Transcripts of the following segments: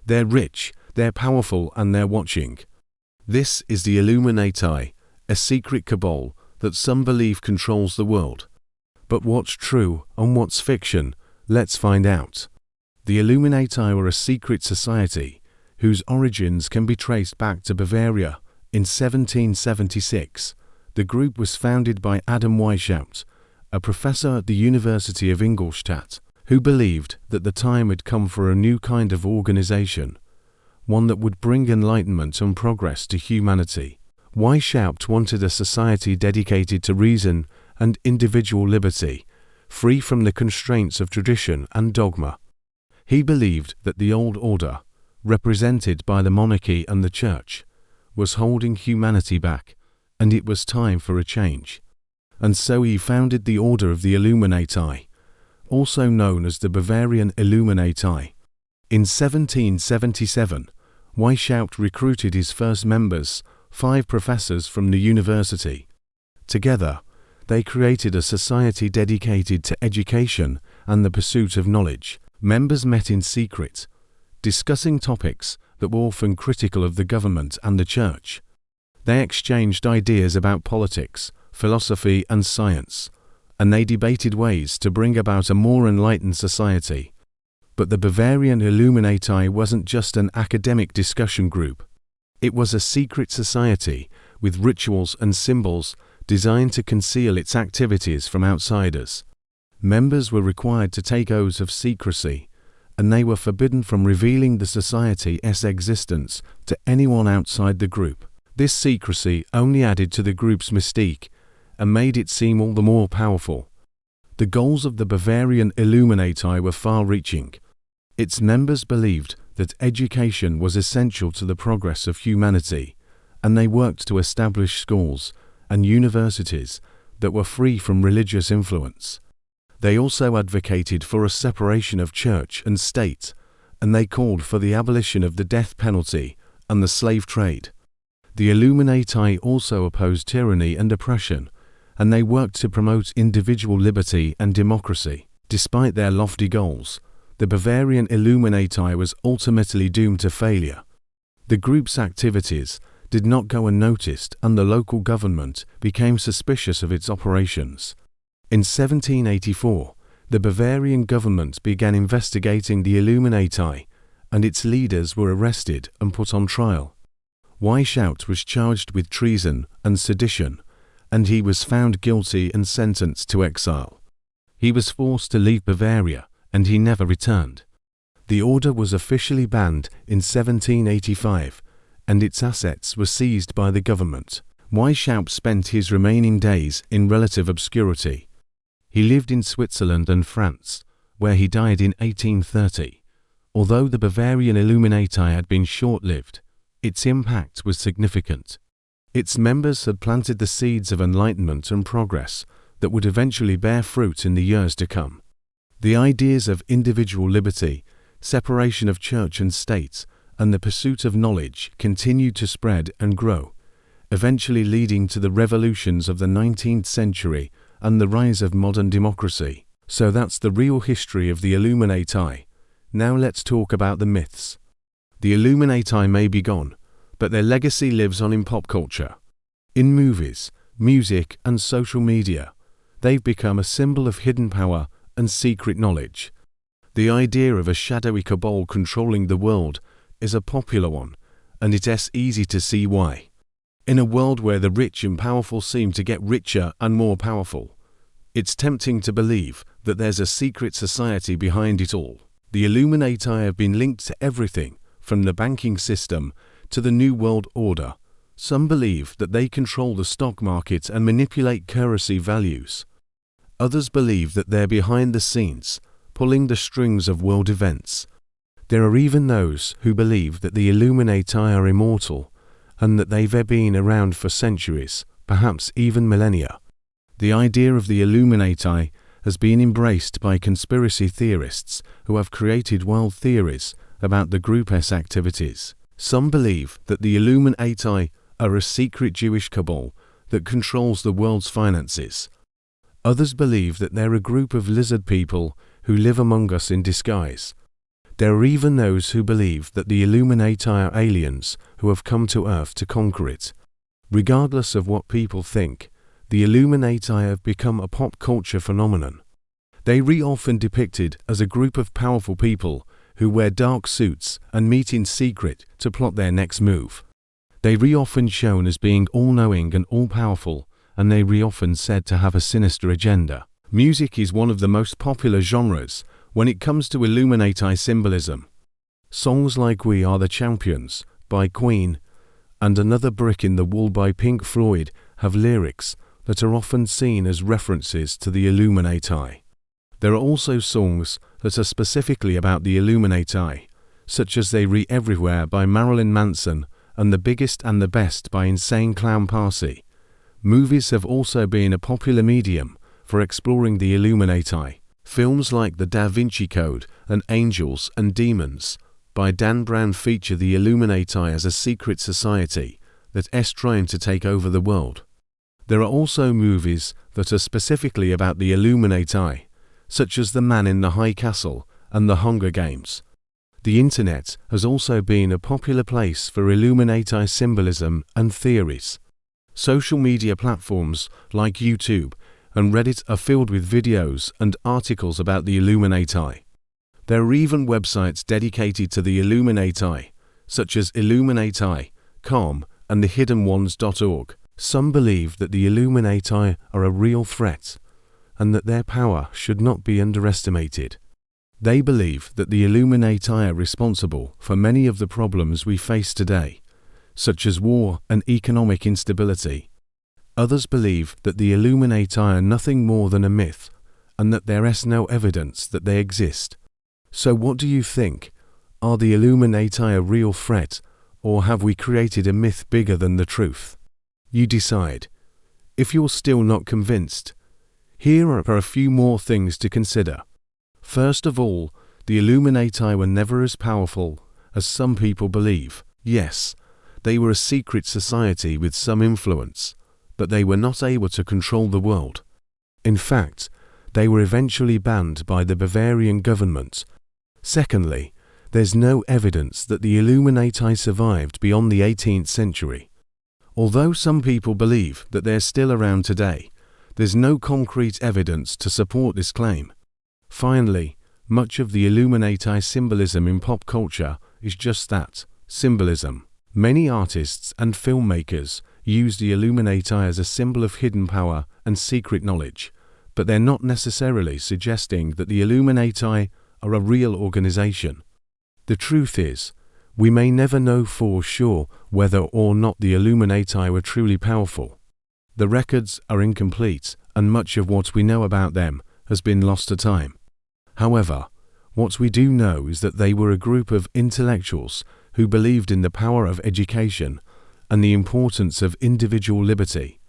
They're rich, they're powerful, and they're watching. This is the Illuminati, a secret cabal that some believe controls the world. But what's true and what's fiction? Let's find out. The Illuminati were a secret society whose origins can be traced back to Bavaria. In 1776, the group was founded by Adam Weishaupt, a professor at the University of Ingolstadt, who believed that the time had come for a new kind of organization, one that would bring enlightenment and progress to humanity. Weishaupt wanted a society dedicated to reason and individual liberty, free from the constraints of tradition and dogma. He believed that the old order, represented by the monarchy and the church, was holding humanity back, and it was time for a change. And so he founded the Order of the Illuminati, also known as the Bavarian Illuminati. In 1777, Weishaupt recruited his first members, 5 professors from the university. Together, they created a society dedicated to education and the pursuit of knowledge. Members met in secret, discussing topics that were often critical of the government and the church. They exchanged ideas about politics, philosophy, and science, and they debated ways to bring about a more enlightened society. But the Bavarian Illuminati wasn't just an academic discussion group. It was a secret society with rituals and symbols designed to conceal its activities from outsiders. Members were required to take oaths of secrecy, and they were forbidden from revealing the society's existence to anyone outside the group. This secrecy only added to the group's mystique and made it seem all the more powerful. The goals of the Bavarian Illuminati were far-reaching. Its members believed that education was essential to the progress of humanity, and they worked to establish schools and universities that were free from religious influence. They also advocated for a separation of church and state, and they called for the abolition of the death penalty and the slave trade. The Illuminati also opposed tyranny and oppression, and they worked to promote individual liberty and democracy. Despite their lofty goals, the Bavarian Illuminati was ultimately doomed to failure. The group's activities did not go unnoticed, and the local government became suspicious of its operations. In 1784, the Bavarian government began investigating the Illuminati, and its leaders were arrested and put on trial. Weishaupt was charged with treason and sedition, and he was found guilty and sentenced to exile. He was forced to leave Bavaria, and he never returned. The order was officially banned in 1785, and its assets were seized by the government. Weishaupt spent his remaining days in relative obscurity. He lived in Switzerland and France, where he died in 1830. Although the Bavarian Illuminati had been short-lived, its impact was significant. Its members had planted the seeds of enlightenment and progress that would eventually bear fruit in the years to come. The ideas of individual liberty, separation of church and state, and the pursuit of knowledge continued to spread and grow, eventually leading to the revolutions of the 19th century and the rise of modern democracy. So that's the real history of the Illuminati. Now let's talk about the myths. The Illuminati may be gone, but their legacy lives on in pop culture. In movies, music, and social media, they've become a symbol of hidden power and secret knowledge. The idea of a shadowy cabal controlling the world is a popular one, and it's easy to see why. In a world where the rich and powerful seem to get richer and more powerful, it's tempting to believe that there's a secret society behind it all. The Illuminati have been linked to everything, from the banking system to the New World Order. Some believe that they control the stock market and manipulate currency values. Others believe that they're behind the scenes, pulling the strings of world events. There are even those who believe that the Illuminati are immortal and that they've been around for centuries, perhaps even millennia. The idea of the Illuminati has been embraced by conspiracy theorists who have created wild theories about the group's activities. Some believe that the Illuminati are a secret Jewish cabal that controls the world's finances. Others believe that they're a group of lizard people who live among us in disguise. There are even those who believe that the Illuminati are aliens who have come to Earth to conquer it. Regardless of what people think, the Illuminati have become a pop culture phenomenon. They are often depicted as a group of powerful people who wear dark suits and meet in secret to plot their next move. They are often shown as being all-knowing and all-powerful, and they are often said to have a sinister agenda. Music is one of the most popular genres when it comes to Illuminati symbolism. Songs like We Are the Champions by Queen and Another Brick in the Wall by Pink Floyd have lyrics that are often seen as references to the Illuminati. There are also songs that are specifically about the Illuminati, such as They Re Everywhere by Marilyn Manson and The Biggest and the Best by Insane Clown Posse. Movies have also been a popular medium for exploring the Illuminati. Films like The Da Vinci Code and Angels and Demons by Dan Brown feature the Illuminati as a secret society that is trying to take over the world. There are also movies that are specifically about the Illuminati, such as The Man in the High Castle and The Hunger Games. The internet has also been a popular place for Illuminati symbolism and theories. Social media platforms like YouTube and Reddit are filled with videos and articles about the Illuminati. There are even websites dedicated to the Illuminati, such as Illuminati.com and thehiddeноnes.org. Some believe that the Illuminati are a real threat, and that their power should not be underestimated. They believe that the Illuminati are responsible for many of the problems we face today, such as war and economic instability. Others believe that the Illuminati are nothing more than a myth, and that there is no evidence that they exist. So what do you think? Are the Illuminati a real threat, or have we created a myth bigger than the truth? You decide. If you're still not convinced, here are a few more things to consider. First of all, the Illuminati were never as powerful as some people believe. Yes, they were a secret society with some influence, but they were not able to control the world. In fact, they were eventually banned by the Bavarian government. Secondly, there's no evidence that the Illuminati survived beyond the 18th century. Although some people believe that they're still around today, there's no concrete evidence to support this claim. Finally, much of the Illuminati symbolism in pop culture is just that, symbolism. Many artists and filmmakers use the Illuminati as a symbol of hidden power and secret knowledge, but they're not necessarily suggesting that the Illuminati are a real organization. The truth is, we may never know for sure whether or not the Illuminati were truly powerful. The records are incomplete, and much of what we know about them has been lost to time. However, what we do know is that they were a group of intellectuals who believed in the power of education and the importance of individual liberty.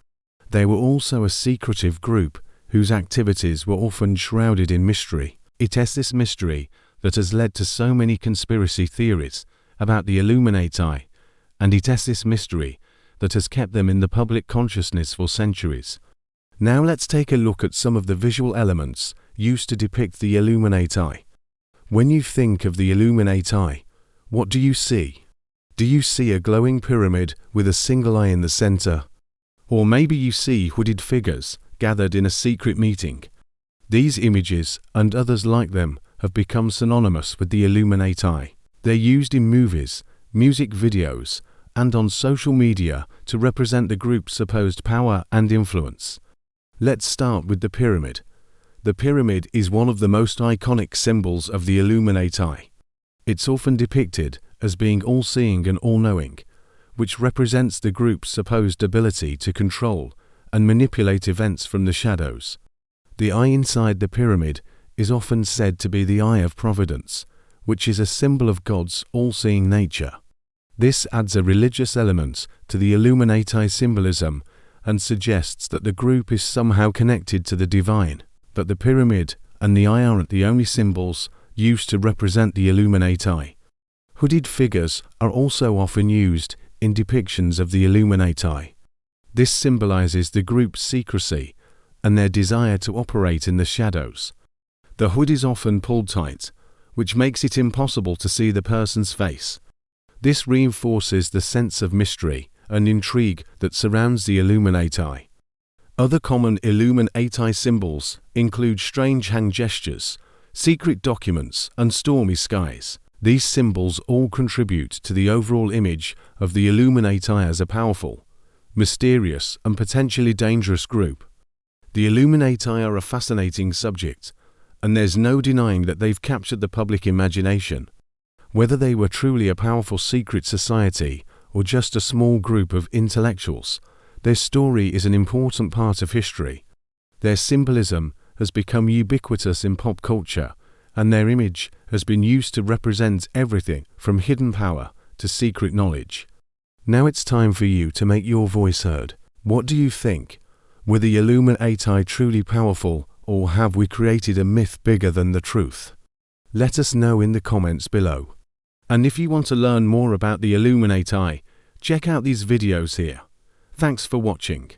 They were also a secretive group whose activities were often shrouded in mystery. It is this mystery that has led to so many conspiracy theories about the Illuminati, and it is this mystery that has kept them in the public consciousness for centuries. Now let's take a look at some of the visual elements used to depict the Illuminati. When you think of the Illuminati, what do you see? Do you see a glowing pyramid with a single eye in the center? Or maybe you see hooded figures gathered in a secret meeting. These images, and others like them, have become synonymous with the Illuminati. They're used in movies, music videos, and on social media to represent the group's supposed power and influence. Let's start with the pyramid. The pyramid is one of the most iconic symbols of the Illuminati. It's often depicted as being all-seeing and all-knowing, which represents the group's supposed ability to control and manipulate events from the shadows. The eye inside the pyramid is often said to be the eye of providence, which is a symbol of God's all-seeing nature. This adds a religious element to the Illuminati symbolism and suggests that the group is somehow connected to the divine. But the pyramid and the eye aren't the only symbols used to represent the Illuminati. Hooded figures are also often used in depictions of the Illuminati. This symbolizes the group's secrecy and their desire to operate in the shadows. The hood is often pulled tight, which makes it impossible to see the person's face. This reinforces the sense of mystery and intrigue that surrounds the Illuminati. Other common Illuminati symbols include strange hand gestures, secret documents, and stormy skies. These symbols all contribute to the overall image of the Illuminati as a powerful, mysterious, and potentially dangerous group. The Illuminati are a fascinating subject, and there's no denying that they've captured the public imagination. Whether they were truly a powerful secret society or just a small group of intellectuals, their story is an important part of history. Their symbolism has become ubiquitous in pop culture, and their image has been used to represent everything from hidden power to secret knowledge. Now it's time for you to make your voice heard. What do you think? Were the Illuminati truly powerful, or have we created a myth bigger than the truth? Let us know in the comments below. And if you want to learn more about the Illuminati, check out these videos here. Thanks for watching.